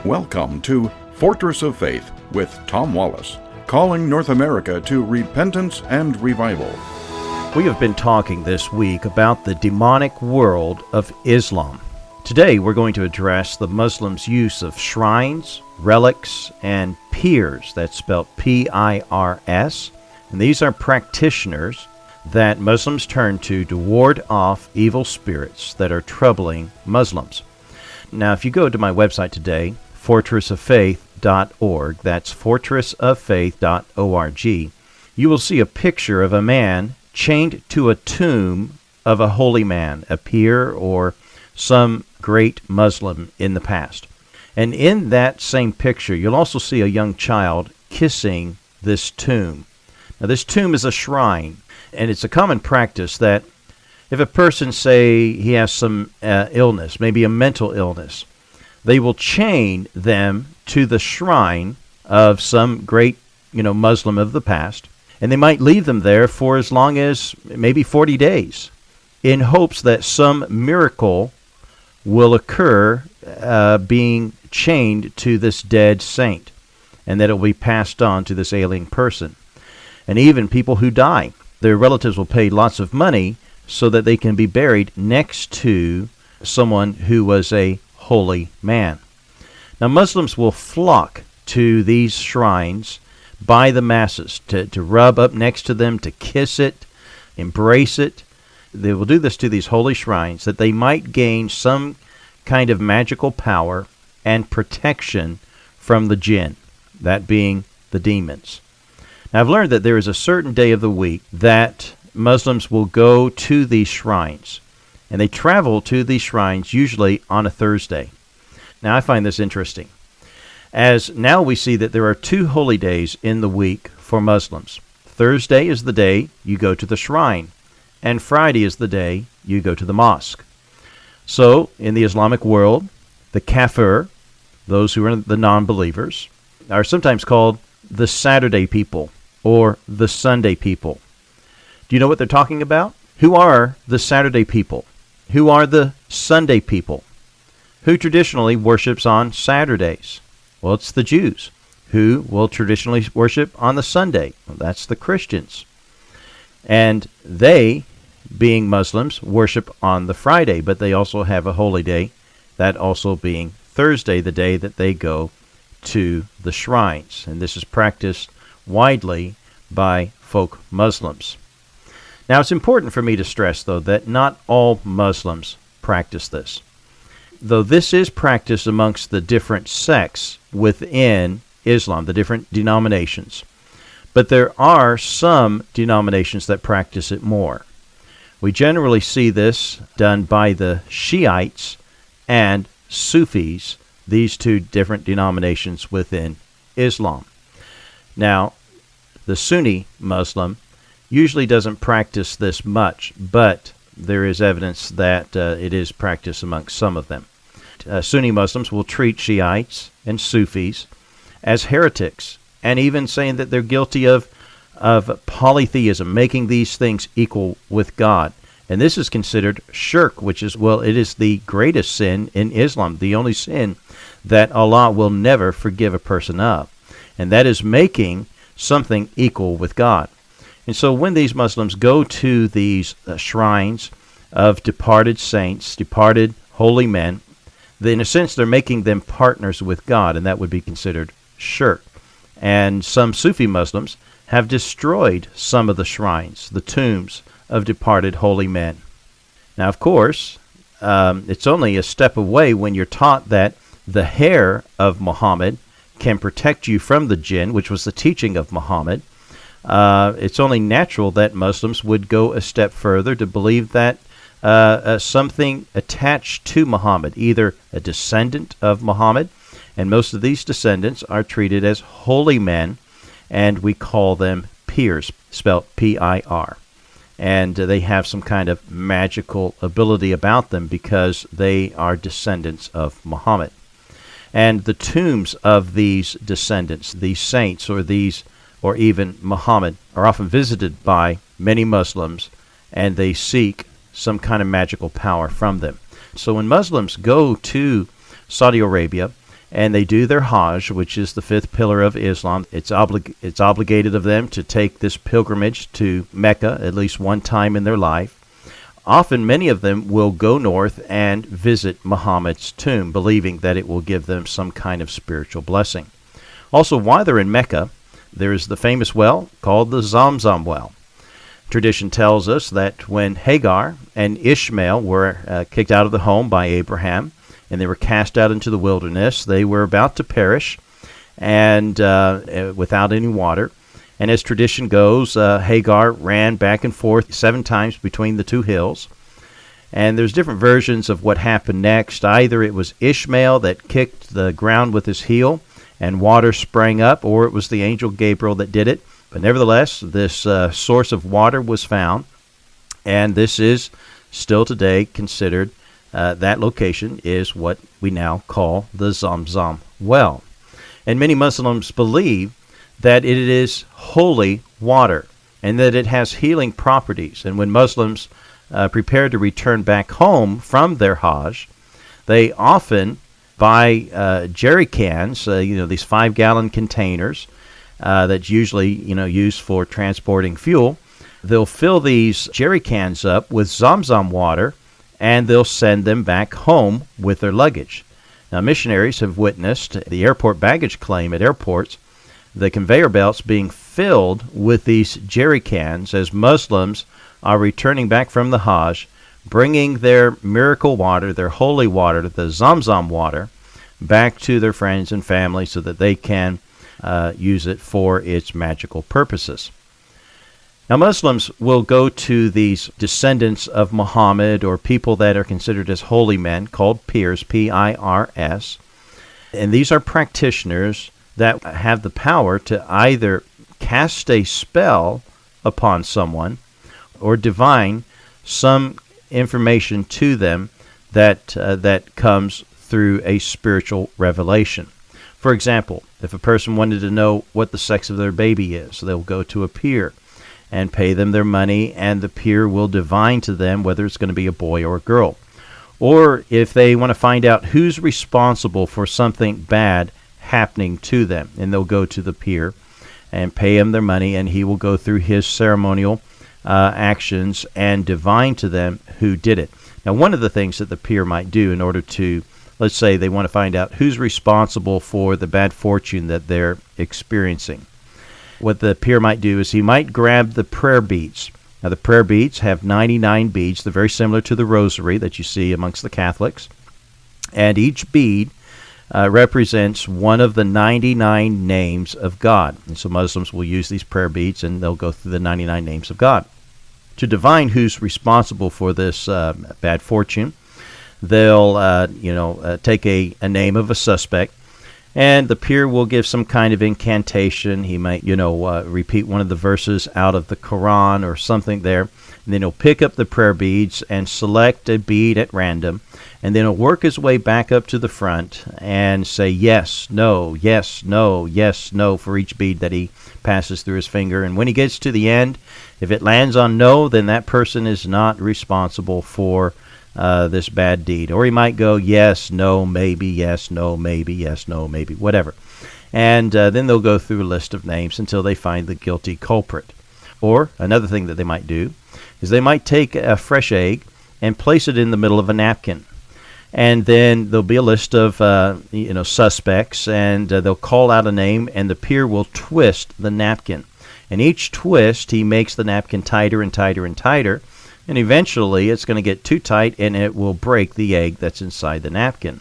Welcome to Fortress of Faith with Tom Wallace, calling North America to repentance and revival. We have been talking this week about the demonic world of Islam. Today we're going to address the Muslims' use of shrines, relics, and pirs, that's spelled P-I-R-S. And these are practitioners that Muslims turn to ward off evil spirits that are troubling Muslims. Now, if you go to my website today, fortressoffaith.org, that's fortressoffaith.org, you will see a picture of a man chained to a tomb of a holy man, a pir or some great Muslim in the past. And in that same picture, you'll also see a young child kissing this tomb. Now, this tomb is a shrine, and it's a common practice that if a person, say, he has some illness, maybe a mental illness, they will chain them to the shrine of some great, Muslim of the past, and they might leave them there for as long as maybe 40 days in hopes that some miracle will occur being chained to this dead saint, and that it will be passed on to this ailing person. And even people who die, their relatives will pay lots of money so that they can be buried next to someone who was a holy man. Now, Muslims will flock to these shrines by the masses to rub up next to them, to kiss it, embrace it. They will do this to these holy shrines that they might gain some kind of magical power and protection from the jinn, that being the demons. Now, I've learned that there is a certain day of the week that Muslims will go to these shrines, and they travel to these shrines usually on a Thursday. Now, I find this interesting, as now we see that there are two holy days in the week for Muslims. Thursday is the day you go to the shrine, and Friday is the day you go to the mosque. So, in the Islamic world, the kafir, those who are the non-believers, are sometimes called the Saturday people or the Sunday people. Do you know what they're talking about? Who are the Saturday people? Who are the Sunday people? Who traditionally worships on Saturdays? Well, it's the Jews. Who will traditionally worship on the Sunday? Well, that's the Christians. And they, being Muslims, worship on the Friday, but they also have a holy day, that also being Thursday, the day that they go to the shrines. And this is practiced widely by folk Muslims. Now, it's important for me to stress, though, that not all Muslims practice this. Though this is practiced amongst the different sects within Islam, the different denominations. But there are some denominations that practice it more. We generally see this done by the Shiites and Sufis, these two different denominations within Islam. Now, the Sunni Muslim usually doesn't practice this much, but there is evidence that it is practiced amongst some of them. Sunni Muslims will treat Shiites and Sufis as heretics, and even saying that they're guilty of polytheism, making these things equal with God. And this is considered shirk, which is, it is the greatest sin in Islam, the only sin that Allah will never forgive a person of. And that is making something equal with God. And so when these Muslims go to these shrines of departed saints, departed holy men, in a sense they're making them partners with God, and that would be considered shirk. And some Sufi Muslims have destroyed some of the shrines, the tombs of departed holy men. Now, of course, it's only a step away when you're taught that the hair of Muhammad can protect you from the jinn, which was the teaching of Muhammad. It's only natural that Muslims would go a step further to believe that something attached to Muhammad, either a descendant of Muhammad, and most of these descendants are treated as holy men, and we call them pirs, spelled P-I-R. And they have some kind of magical ability about them because they are descendants of Muhammad. And the tombs of these descendants, these saints or even Muhammad, are often visited by many Muslims, and they seek some kind of magical power from them. So when Muslims go to Saudi Arabia and they do their Hajj, which is the fifth pillar of Islam. It's obligated of them to take this pilgrimage to Mecca at least one time in their life. Often, many of them will go north and visit Muhammad's tomb, believing that it will give them some kind of spiritual blessing. Also, while they're in Mecca, there is the famous well called the Zamzam well. Tradition tells us that when Hagar and Ishmael were kicked out of the home by Abraham, and they were cast out into the wilderness, they were about to perish and without any water. And as tradition goes, Hagar ran back and forth 7 times between the 2 hills. And there's different versions of what happened next. Either it was Ishmael that kicked the ground with his heel and water sprang up, or it was the angel Gabriel that did it. But nevertheless, this source of water was found, and this is still today considered, that location is what we now call the Zamzam well. And many Muslims believe that it is holy water and that it has healing properties. And when Muslims prepare to return back home from their Hajj, they often buy jerry cans, these 5-gallon containers that's usually used for transporting fuel. They'll fill these jerry cans up with Zamzam water, and they'll send them back home with their luggage. Now, missionaries have witnessed the airport baggage claim at airports, the conveyor belts being filled with these jerry cans as Muslims are returning back from the Hajj, bringing their miracle water, their holy water, the Zamzam water, back to their friends and family so that they can use it for its magical purposes. Now, Muslims will go to these descendants of Muhammad, or people that are considered as holy men, called pirs, P-I-R-S, and these are practitioners that have the power to either cast a spell upon someone or divine some information to them that comes through a spiritual revelation. For example, if a person wanted to know what the sex of their baby is, they'll go to a pir and pay them their money, and the pir will divine to them whether it's going to be a boy or a girl. Or if they want to find out who's responsible for something bad happening to them, and they'll go to the pir and pay him their money, and he will go through his ceremonial actions and divine to them who did it. Now, one of the things that the pir might do in order to, let's say they want to find out who's responsible for the bad fortune that they're experiencing, what the pir might do is he might grab the prayer beads. Now, the prayer beads have 99 beads. They're very similar to the rosary that you see amongst the Catholics. And each bead represents one of the 99 names of God. And so Muslims will use these prayer beads, and they'll go through the 99 names of God. To divine who's responsible for this bad fortune, they'll take a name of a suspect, and the pir will give some kind of incantation. He might, repeat one of the verses out of the Quran or something there. And then he'll pick up the prayer beads and select a bead at random. And then he'll work his way back up to the front and say yes, no, yes, no, yes, no for each bead that he passes through his finger. And when he gets to the end, if it lands on no, then that person is not responsible for this bad deed. Or he might go yes, no, maybe, yes, no, maybe, yes, no, maybe, whatever. And then they'll go through a list of names until they find the guilty culprit. Or another thing that they might do is they might take a fresh egg and place it in the middle of a napkin. And then there'll be a list of suspects, and they'll call out a name, and the pir will twist the napkin. And each twist, he makes the napkin tighter and tighter and tighter, and eventually it's going to get too tight, and it will break the egg that's inside the napkin.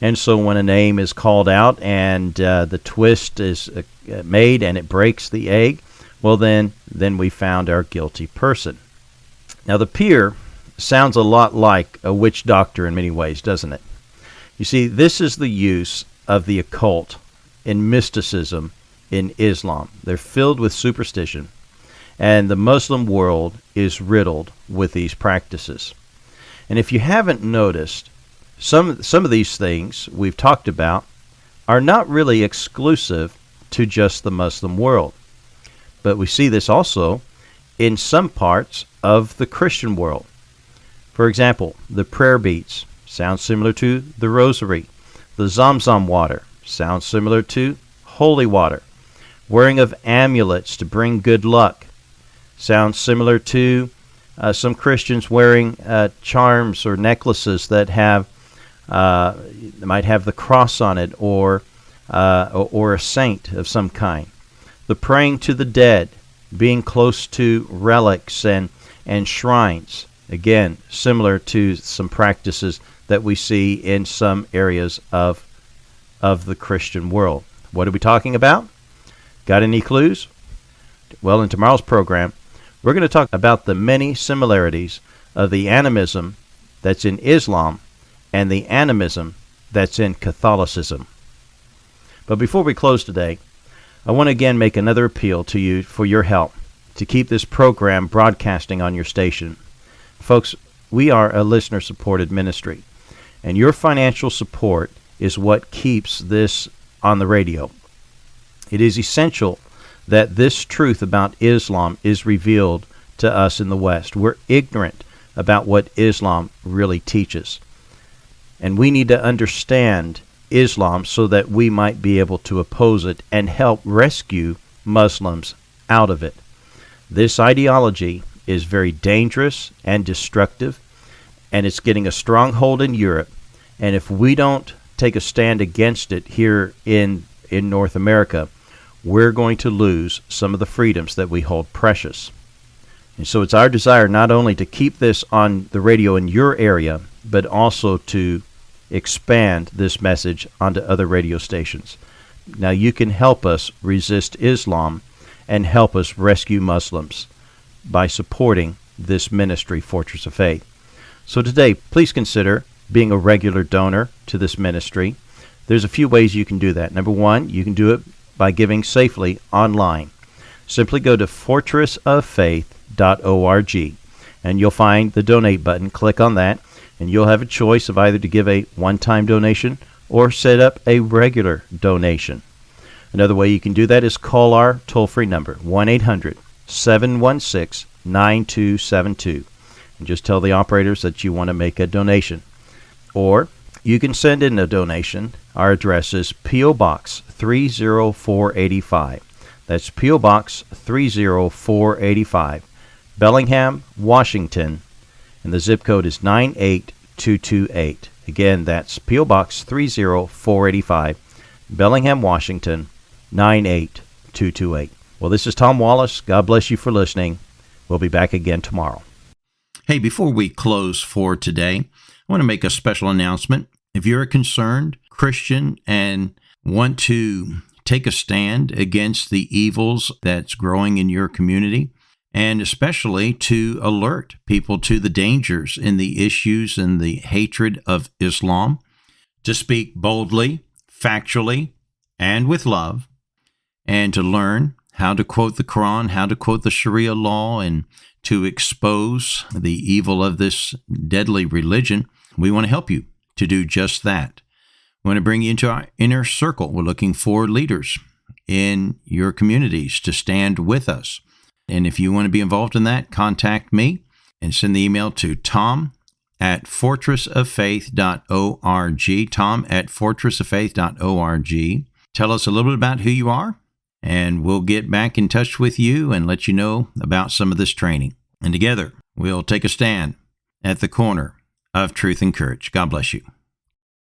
And so when a name is called out and the twist is made and it breaks the egg, well, then we found our guilty person. Now, the pir sounds a lot like a witch doctor in many ways, doesn't it? You see, this is the use of the occult in mysticism in Islam. They're filled with superstition, and the Muslim world is riddled with these practices. And if you haven't noticed, some of these things we've talked about are not really exclusive to just the Muslim world. But we see this also in some parts of the Christian world. For example, the prayer beads sound similar to the rosary. The Zamzam water sounds similar to holy water. Wearing of amulets to bring good luck sounds similar to some Christians wearing charms or necklaces that have might have the cross on it, or a saint of some kind. The praying to the dead, being close to relics and shrines, again similar to some practices that we see in some areas of the Christian world. What are we talking about? Got any clues? Well, in tomorrow's program, we're going to talk about the many similarities of the animism that's in Islam and the animism that's in Catholicism. But before we close today, I want to again make another appeal to you for your help to keep this program broadcasting on your station. Folks, we are a listener-supported ministry, and your financial support is what keeps this on the radio. It is essential that this truth about Islam is revealed to us in the West. We're ignorant about what Islam really teaches, and we need to understand Islam so that we might be able to oppose it and help rescue Muslims out of it. This ideology is very dangerous and destructive, and it's getting a stronghold in Europe. And if we don't take a stand against it here in North America, we're going to lose some of the freedoms that we hold precious. And so it's our desire not only to keep this on the radio in your area, but also to expand this message onto other radio stations. Now you can help us resist Islam and help us rescue Muslims by supporting this ministry, Fortress of Faith. So today, please consider being a regular donor to this ministry. There's a few ways you can do that. Number one, you can do it by giving safely online. Simply go to fortressoffaith.org, and you'll find the donate button. Click on that, and you'll have a choice of either to give a one-time donation or set up a regular donation. Another way you can do that is call our toll-free number, 1-800-716-9272, and just tell the operators that you want to make a donation. Or you can send in a donation. Our address is P.O. Box 30485. That's P.O. Box 30485, Bellingham, Washington, and the zip code is 98228. Again, that's P.O. Box 30485, Bellingham, Washington, 98228. Well, this is Tom Wallace. God bless you for listening. We'll be back again tomorrow. Hey, before we close for today, I want to make a special announcement. If you're a concerned Christian and want to take a stand against the evils that's growing in your community, and especially to alert people to the dangers and the issues and the hatred of Islam, to speak boldly, factually, and with love, and to learn how to quote the Quran, how to quote the Sharia law, and to expose the evil of this deadly religion, we want to help you to do just that. We want to bring you into our inner circle. We're looking for leaders in your communities to stand with us. And if you want to be involved in that, contact me and send the email to tom@fortressoffaith.org, tom@fortressoffaith.org. Tell us a little bit about who you are, and we'll get back in touch with you and let you know about some of this training. And together, we'll take a stand at the corner of truth and courage. God bless you.